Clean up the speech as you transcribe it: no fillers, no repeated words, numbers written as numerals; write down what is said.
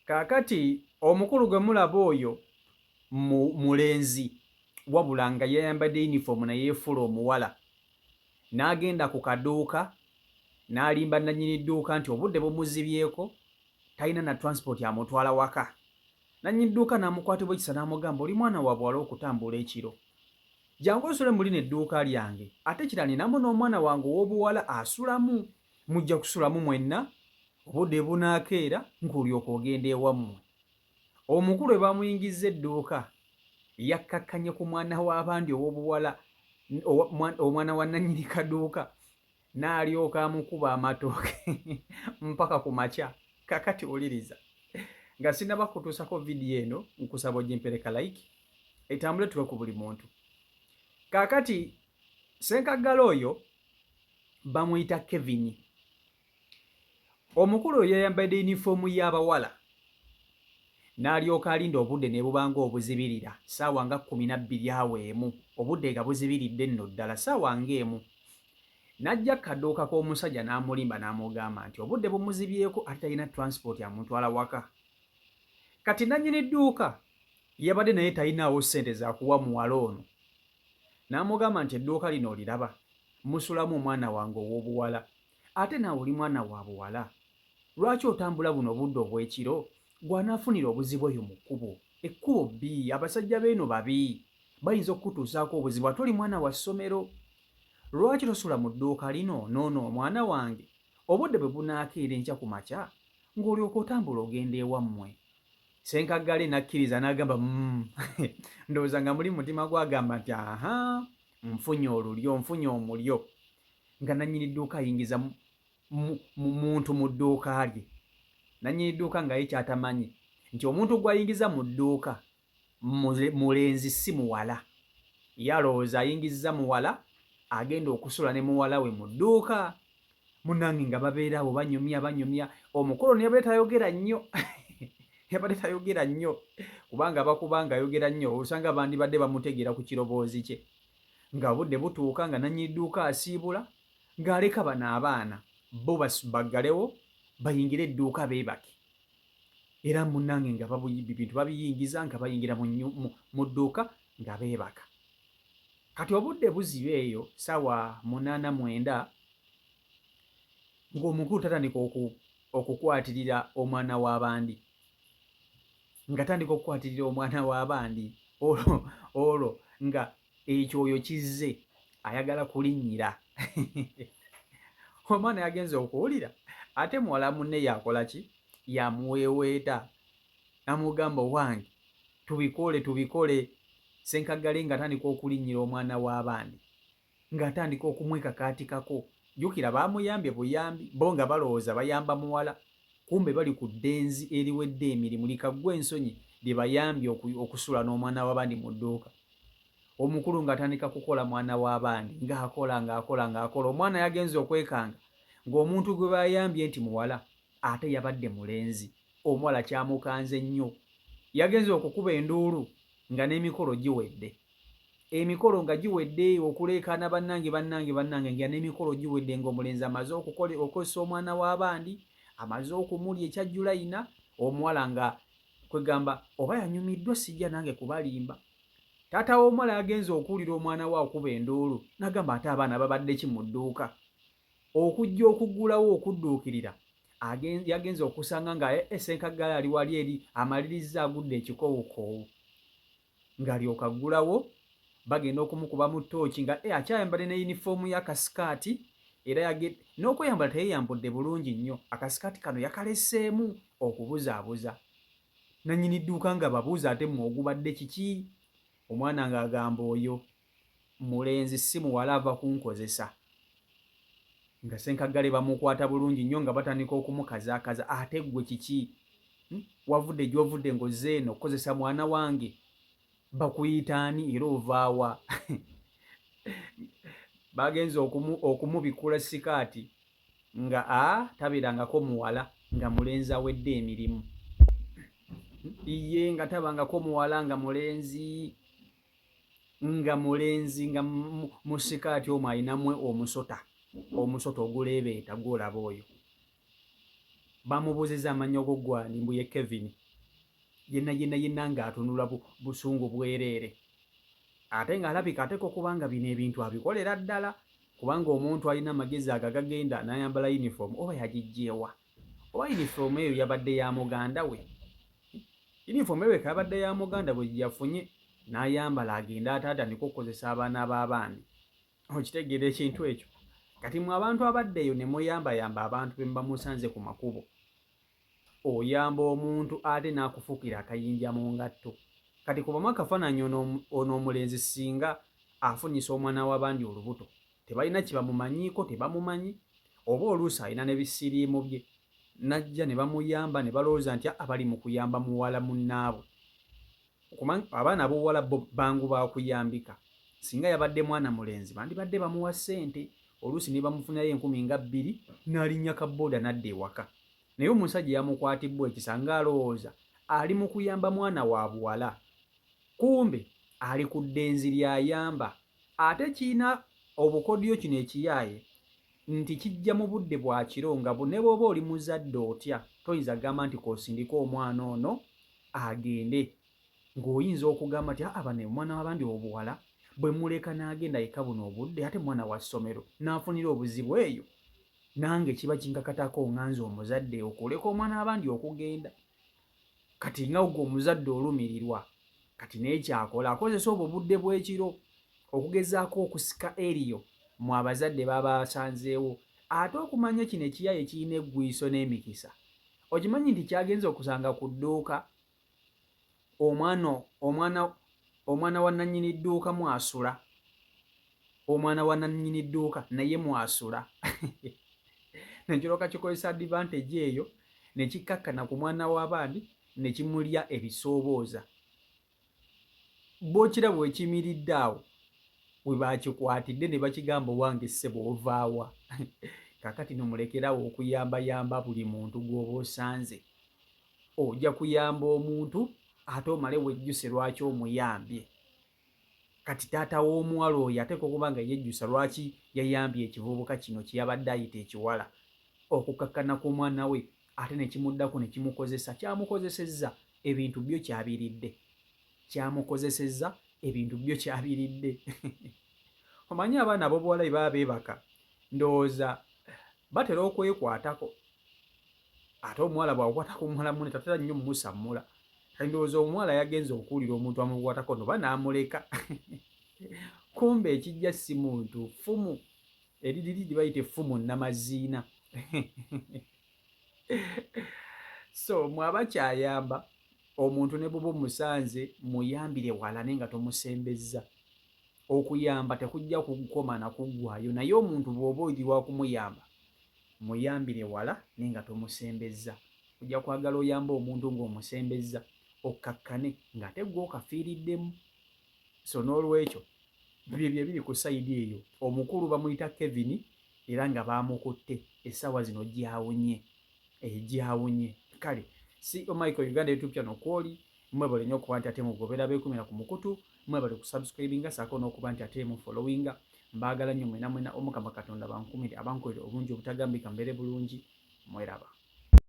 Kaakati omukulu gwe mulaba oyo mulenzi wabula nga yayambadde yunifoomu naye yeefula omuwala n'agenda ku kaduuka n'alimba nannyini dduuka nti obudde bumuzibyeko talina na transport amutwala waka. Nannyini dduuka n'amukwatibwa ekisa n'amugamba oli mwana wa bwala okutambula ekiro, jangu osule mu lino edduuka lyange, ate kira ninamu n'omwana wange ow'obuwala asulamu, mujja kusulamu mwenna obudde bunaakeera ng'olyoka ogenda ewammwe. Omukulu bwe bamuyingizza edduuka yakkakkanye ku mwana w'abandi ow'obuwala, omwana wa nannyini kaduuka n'alyoka amukuba amatooke mpaka ku makya. Kaakati wuliriza, nga sinnaba kutuusako vidiyo eno nkusaba ogimpereka like etambule tuwe ku buli muntu. Kaakati ssenkaggala oyo bamuyita Kevin. Omukulu oyo yayambadde yunifoomu y'abawala n'alyoka alinda obudde ne bubanga obuzibirira ssaawa nga 12 awo emu, obudde nga buzibiridde nno ddala ssaawa ng'emu. N'ajja kaduuka k'omusajja n'amulimba n'amugamba nti obudde bumuzibyeko ate talina transport amutwala waka. Kati nannyini dduuka yabadde naye talinaawo ssente za kuwa muwala ono, n'amugamba nti edduuka lino oliraba musulamu omwana wange ow'obuwala, ate naawe oli mwana wa buwala, lwaki otambula buno obudde obw'ekiro? Gwanaafunira obuzibu oyo mu kkubo, ekkubo bbi, abasajja beeno babi, bayinza okukutuusaako obuzibu ate oli mwana wa ssomero. Lwaki tosula mu dduuka lino noono omwana wange obudde bwe bunaakeera enkya ku makya ng'olyoka otambula ogenda ewammwe? Ssenkaggale n'akkiriza n'agamba ndowooza nga muli mutima gwagamba nti aha, nfunye olulyo, nfunye omulyo. Nga nannyini dduuka ayingiza muntu mu dduuka lye. Nannyini dduuka nga ye kyatamanyi nti omuntu gw'ayingiza mu dduuka mulenzi si muwala. Ye alowooza ayingizza muwala agenda okusula ne muwala we mu dduuka. Munnange nga babeera awo banyumya. Omukulu ne yabadde tayogera nnyo yabadde tayogera nnyo kubanga bakubanga ayogera nnyo osanga bandibadde bamutegeera ku kiroboozi kye. Nga budde butuuka nga nannyini dduuka asiibula ng'aleka bano abaana bo baggalewo bayingire edduuka beebake. Era munnange nga bintu babiyingiza nga bayingira mu dduuka nga beebaka. Kati obudde buziba eyo ssaawa 8-9 ng'omukulu tatandika okukwatirira omwana w'abandi. Ng'atandika okukwatirira omwana w'abandi olwo nga ekyoyo kizze ayagala kulinnyira. Omwana yagenze okuwulira ate muwala munne yakola ki? Yamuweeweeta namugamba owange tubikole. Ssenkaggale ng'atandika okulinnyira omwana w'abandi, ng'atandika okumwekakaatikako. Jjukira baamuyambye buyambi, bo nga balowooza bayamba muwala, kumbe bali ku ddenzi eriwedde emirimu likaggwa ensonyi lye bayambye okusula n'omwana w'abandi mu dduuka. Omukulu ng'atandika kukola mwana w'abandi ng'akola. Omwana yagenze okwekanga ng'omuntu gwe bayambye nti muwala ate yabadde mulenzi. Omuwala kyamukanze nnyo, yagenze okukuba enduulu nga n'emikolo giwedde. Emikolo nga giwedde okuleekaana bannange nga n'emikolo giwedde ng'omulenzi amaze okukozesa omwana w'abandi, amaze okumulya ekya Julayina, omuwala nga kwegamba oba yanyumiddwa sijja nange kubalimba. Taata w'omuwala yagenze okuwulira omwana we akuba enduulu n'agamba ate abaana babadde ki mu dduuka? Okujja okuggulawo okudduukirira yagenze okusanga nga Ssenkaggale ali wali eri amalirizza agudde ekikoowukoowu. Ng'alyoka aggulawo bagenda okumukuba mu ttooki nga akyayambadde ne yunifoomu y'akasikaati era n'okweyambala teyeyambudde bulungi nnyo. Akasikaati kano yakaleseemu okubuzaabuza. Nannyini dduuka nga babuuza ate mmwe ogubadde kiki? Omwana ng'agamba oyo mulenzi si muwala ava kunkozesa. Nga Ssenkaggale bamukwata bulungi nnyo nga batandika okumukazaakaza, ate ggwe kiki? Wavudde gy'ovudde ng'ozze eno okukozesa mwana wange? Bakuyita ani era ovaawa? Bagenze okumubikula sikaati nga tabeerangako muwala nga mulenzi awedde emirimu. Ye nga tabangako muwala nga mulenzi nga mu sikaati omwo ayinamu omusota oguleebeeta gw'olaba oyo. bamubuuziza amannya ogwani mbu ye Kevin yenna ng'atunula busungu bwereere ate ng'alabika ateka okubanga bino ebintu abikolera ddala kubanga omuntu alina amagezi agagagenda n'ayambala yunifoomu oba yagijjeewa oba yunifoomu eyo yabadde ya muganda we yunifoomu eyo ekabadde ya muganda we yafunye n'ayambala agenda ate atandika okukozesa abaana b'abandi okitegeera ekintu ekyo kati mwe abantu abaddeeyo ne muyambayamba abantu be bamusanze ku makubo oyamba omuntu ate n'akufuukira akayinja mu ngatto kati kubamu akafaananyi ono omulenzi singa afunyisa omwana w'abandi olubuto tebalina kye bamumanyiiko tebamumanyi oba oluusi alina n'ebisiriimu bye najja ne bamuyamba ne balowooza nti abali mu kuyamba muwala munnaabwe abaana ab'obuwala bo bangu bakuyambika singa yabadde mwana mulenzi bandibadde bamuwa ssente oluusi ne bamufunayo 20,000 n'alinnya kabooda n'adda ewaka naye omusajja yamukwatibbwa ekisa ng'alowooza ali mu kuyamba mwana wa buwala kumbe ali ku ddenzi ly'ayamba ate kiina obukodyo kino ekiyaaye nti kijja mu budde bwa kiro nga ne bw'oba oli muzadde otya toyinza kugamba nti k'osindika omwana ono agende ng'oyinza okugamba nti bano omwana w'abandi obuwala bwe muleka n'agenda yeka buno obudde ate mwana wa ssomero n'afunira obuzibu eyo nange kiba kinkakatako ŋŋanza omuzadde okuleka omwana w'abandi okugenda kati nga ogwo omuzadde olumirirwa kati naye kyakola akozesa obwo budde bw'ekiro okugezaako okusika eriyo mu abazadde baba basanzeewo ate okumanya kino ekiyaye kirina eggwiiso n'emikisa okimanyi nti kyagenza okusanga ku dduuka omwana wa nannyini dduuka mwasula omwana wa nannyini dduuka naye mwasula nekirooka kikozesa advantage eyo ne kikkakkana ku mwana w'abandi ne kimulya ebisoobooza bookira bwe kimiridde awo we bakikwatidde ne bakigamba owange ssebo ovaawa kakati nomulekerawo okuyambayamba buli muntu gw'oba osanze ojja kuyamba omuntu ate omale wejjuse lwaki omuyambye kati taata w'omuwala oyo ateeka okuba nga yejjusa lwaki yayambye ekivubuka kino kye yabadde ayita ekiwala okukkakkana ku mwana we ate ne kimuddako ne kimukozesa kyamukozesezza ebintu byo kyabiridde kyamukozesezza ebintu byo kyabiridde omanyi abaana ab'obuwala bwe baba beebaka ndowooza batera okwekwatako ate omuwala bw'akwatako omuwala munne tatera nnyo mumusammula ndowooza omuwala yagenza okuwulira omuntu amukwatako noba n'amuleka kumbe ekijja si muntu ffumu eririri lye bayita effumu nnamaziina so mwabakyayamba omuntu ne bw'oba omusanze muyambire wala naye nga tomusembezza okuyamba tekujja kukoma na kuggwaayo naye omuntu bw'oba oyirirwa kumuyamba muyambire wala naye nga tomusembezza ojja kwagala oyamba omuntu ng'omusembezza okkakkane ng'ate gwe okafiiriddemu so n'olwekyo bye biri ku sayidi eyo omukulu bamuyita Kevin era nga baamukutte essaawa zino gyawunye kale si Michael Uganda YouTube channel kwoli mwebale nnyo okuba nti ate mugobera beekumira ku mukutu mwebale kusubscribinga saako n'okuba nti ate mu followinga mbaagala nnyo mwena Omukama Katonda bankumire abankolere obulungi obutagambika mbeere bulungi mweraba